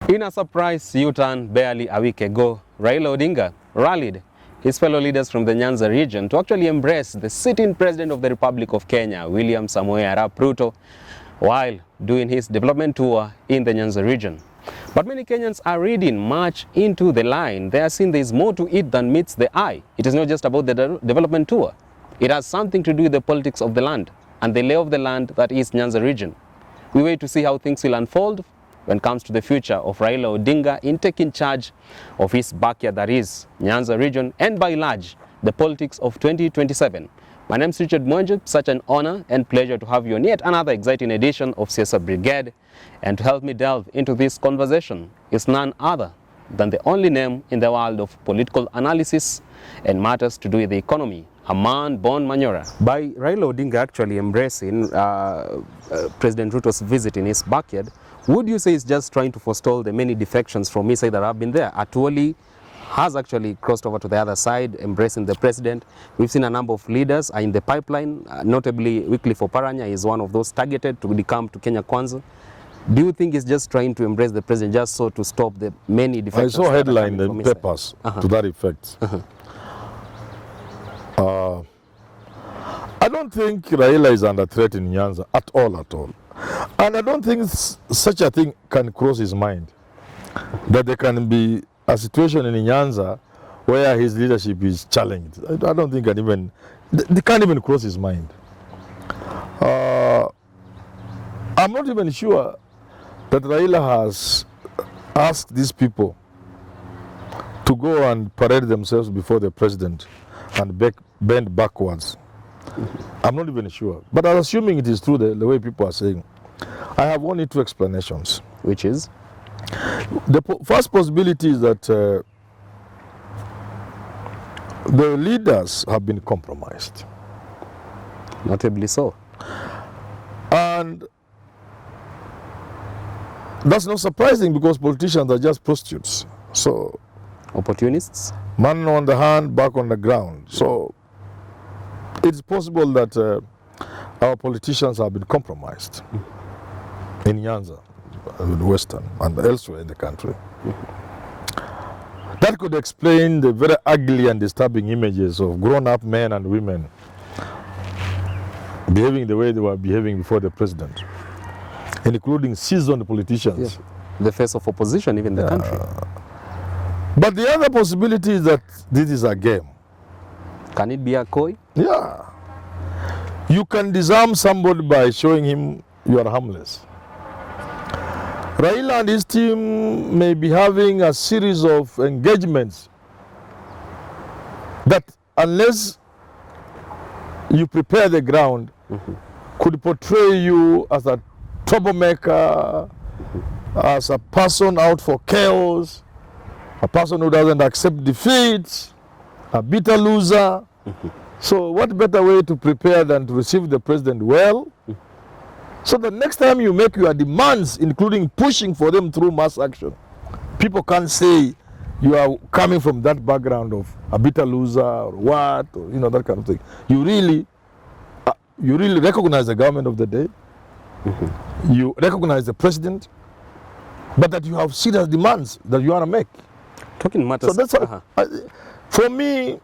In a surprise U-turn barely a week ago, Raila Odinga rallied his fellow leaders from the Nyanza region to actually embrace the sitting President of the Republic of Kenya, William Samoei Arap Ruto, while doing his development tour in the Nyanza region. But many Kenyans are reading much into the line. They are seeing there is more to it than meets the eye. It is not just about the development tour. It has something to do with the politics of the land and the lay of the land that is Nyanza region. We wait to see how things will unfold when it comes to the future of Raila Odinga in taking charge of his backyard, that is Nyanza region, and by large, the politics of 2027. My name is Richard Mojo. Such an honor and pleasure to have you on yet another exciting edition of Siasa Brigade. And to help me delve into this conversation is none other than the only name in the world of political analysis and matters to do with the economy, Herman Manyora. By Raila Odinga actually embracing President Ruto's visit in his backyard, would you say it's just trying to forestall the many defections from his side that have been there? Atwoli has actually crossed over to the other side, embracing the president. We've seen a number of leaders are in the pipeline, notably Wycliffe Oparanya is one of those targeted to come to Kenya Kwanza. Do you think it's just trying to embrace the president just so to stop the many defections? I saw a headline in the papers to that effect. I don't think Raila is under threat in Nyanza at all. And I don't think such a thing can cross his mind, that there can be a situation in Nyanza where his leadership is challenged. I don't think they can't even cross his mind. I'm not even sure that Raila has asked these people to go and parade themselves before the president and bend backwards. I'm not even sure. But I'm assuming it is true the way people are saying. I have only two explanations. Which is? The first possibility is that the leaders have been compromised. Notably so. And that's not surprising because politicians are just prostitutes. So, opportunists? Man on the hand, back on the ground. So, it's possible that our politicians have been compromised in Nyanza, in Western, and elsewhere in the country. That could explain the very ugly and disturbing images of grown-up men and women behaving the way they were behaving before the president, including seasoned politicians. Yeah. The face of opposition, even in the country. But the other possibility is that this is a game. Can it be a coy? Yeah. You can disarm somebody by showing him you are harmless. Raila and his team may be having a series of engagements that, unless you prepare the ground, could portray you as a troublemaker, as a person out for chaos, a person who doesn't accept defeat, a bitter loser. So what better way to prepare than to receive the president well? So the next time you make your demands, including pushing for them through mass action, people can't say you are coming from that background of a bitter loser or what, or that kind of thing. You really recognize the government of the day. You recognize the president, but that you have serious demands that you want to make. Talking matters. So that's for me,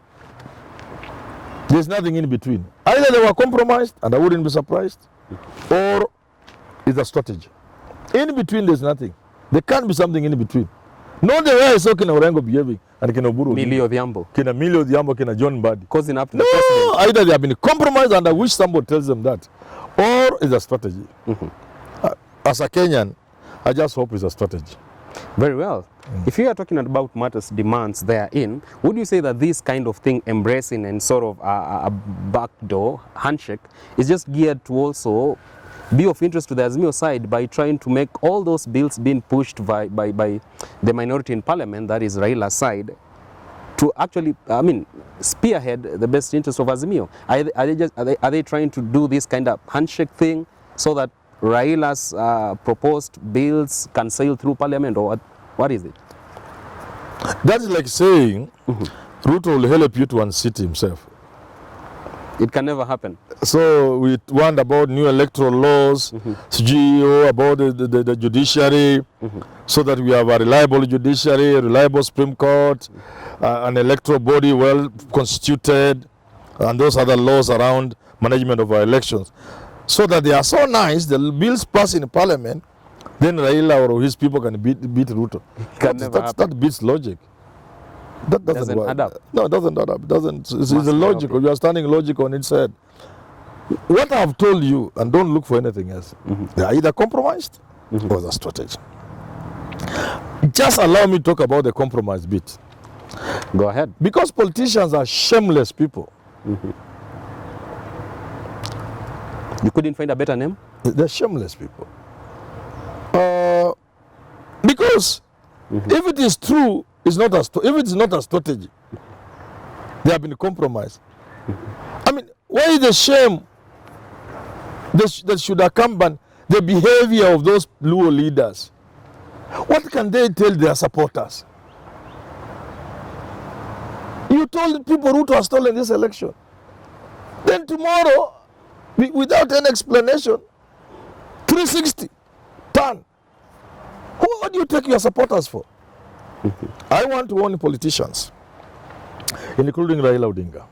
there's nothing in between. Either they were compromised, and I wouldn't be surprised, or it's a strategy. In between, there's nothing. There can't be something in between. Not the way I saw Kina Orengo behaving and Kina Oburu. Milio Odhiambo. Kina Milio Odhiambo, Kina John Mbadi. Causing up to the president. Either they have been compromised, and I wish somebody tells them that, or it's a strategy. As a Kenyan, I just hope it's a strategy. Very well. If you are talking about matters demands therein, would you say that this kind of thing, embracing and sort of a backdoor handshake, is just geared to also be of interest to the Azimio side by trying to make all those bills being pushed by the minority in parliament, that is Raila's side, to actually, spearhead the best interest of Azimio? Are they trying to do this kind of handshake thing so that Raila's proposed bills can sail through parliament, or what is it? That is like saying Ruto will help you to unseat himself. It can never happen. So we want about new electoral laws, GEO, about the judiciary, so that we have a reliable judiciary, a reliable Supreme Court, an electoral body well constituted, and those other laws around management of our elections. So that they are so nice, the bills pass in Parliament, then Raila or his people can beat Ruto. That beats logic. That doesn't work. Add up. No, it doesn't add up. It's illogical. You are standing logic on its head. What I have told you, and don't look for anything else, they are either compromised or the strategy. Just allow me to talk about the compromise bit. Go ahead. Because politicians are shameless people. You couldn't find a better name? They're shameless people. Because if it is true, if it's not a strategy, they have been compromised. I mean, why is the shame that should accompany the behavior of those Luo leaders? What can they tell their supporters? You told people Ruto has stolen this election. Then tomorrow, without any explanation, 360, turn. What do you take your supporters for? I want to warn politicians, including Raila Odinga.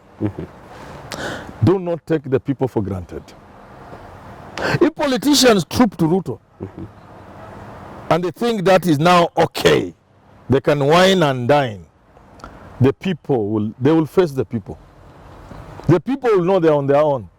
Do not take the people for granted. If politicians troop to Ruto and they think that is now okay, they can wine and dine, the people will face the people. The people will know they're on their own.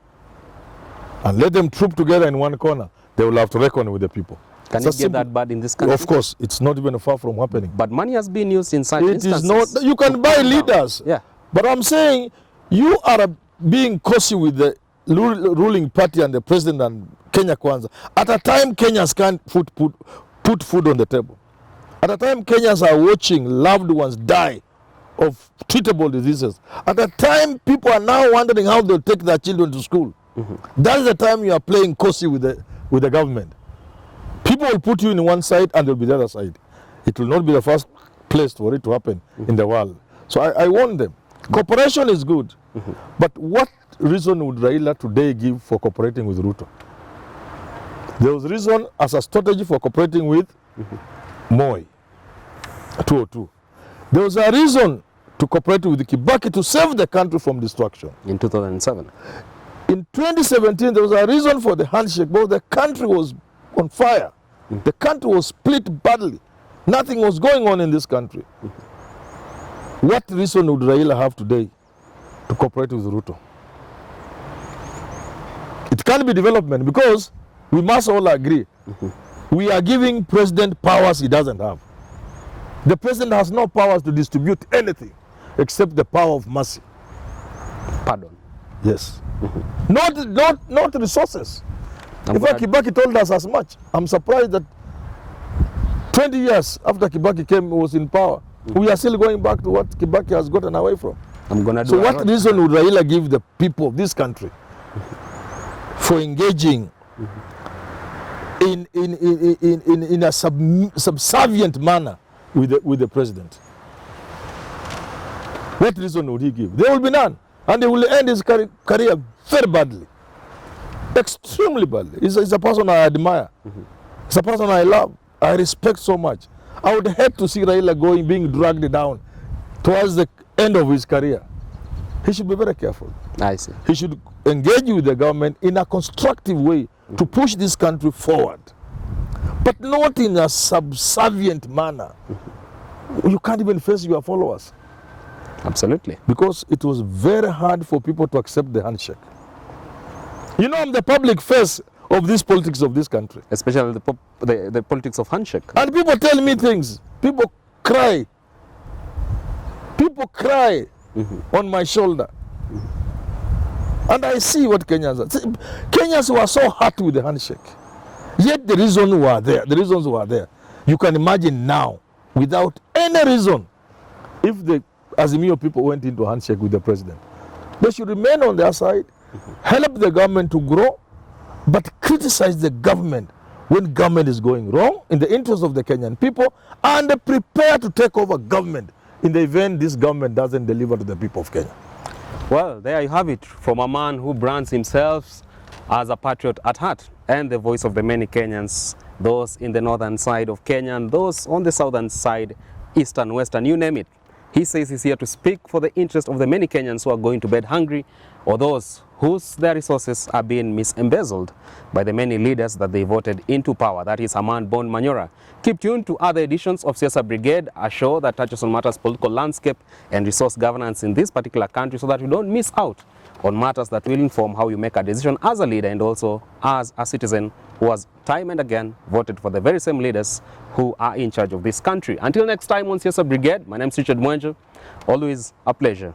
And let them troop together in one corner, they will have to reckon with the people. Can it get that bad in this country? Of course, it's not even far from happening. But money has been used in such instances. It is not. You can buy leaders. Yeah. But I'm saying you are being cozy with the ruling party and the president and Kenya Kwanza. At a time, Kenyans can't put food on the table. At a time, Kenyans are watching loved ones die of treatable diseases. At a time, people are now wondering how they'll take their children to school. That's the time you are playing cozy with the government. People will put you in one side and they'll be the other side. It will not be the first place for it to happen in the world. So I warn them. Cooperation is good. But what reason would Raila today give for cooperating with Ruto? There was reason as a strategy for cooperating with Mojo, 202. There was a reason to cooperate with Kibaki to save the country from destruction. In 2007. In 2017, there was a reason for the handshake, but the country was on fire. The country was split badly. Nothing was going on in this country. What reason would Raila have today to cooperate with Ruto? It can't be development, because we must all agree we are giving president powers he doesn't have. The president has no powers to distribute anything except the power of mercy. Pardon. Yes. Not resources. In fact, Kibaki told us as much. I'm surprised that 20 years after Kibaki was in power, we are still going back to what Kibaki has gotten away from. So what reason would Raila give the people of this country for engaging in a subservient manner with the president? What reason would he give? There will be none. And he will end his career very badly. Extremely badly. He's a person I admire. He's a person I love. I respect so much. I would hate to see Raila being dragged down towards the end of his career. He should be very careful. I see. He should engage with the government in a constructive way to push this country forward, but not in a subservient manner. You can't even face your followers. Absolutely. Because it was very hard for people to accept the handshake. You know, I'm the public face of this politics of this country. Especially the politics of handshake. And people tell me things. People cry. People cry on my shoulder. And I see what Kenyans are. Kenyans were so hurt with the handshake. Yet the reasons were there. The reasons were there. You can imagine now, without any reason, if the Azimio people went into a handshake with the president. They should remain on their side, help the government to grow, but criticize the government when government is going wrong in the interest of the Kenyan people, and prepare to take over government in the event this government doesn't deliver to the people of Kenya. Well, there you have it, from a man who brands himself as a patriot at heart and the voice of the many Kenyans, those in the northern side of Kenya and those on the southern side, eastern, western, you name it. He says he's here to speak for the interest of the many Kenyans who are going to bed hungry, or those whose their resources are being embezzled by the many leaders that they voted into power. That is Herman Manyora. Keep tuned to other editions of Siasa Brigade, a show that touches on matters political landscape and resource governance in this particular country, so that you don't miss out on matters that will inform how you make a decision as a leader and also as a citizen who has time and again voted for the very same leaders who are in charge of this country. Until next time on Siasa Brigade, my name is Mojo. Always a pleasure.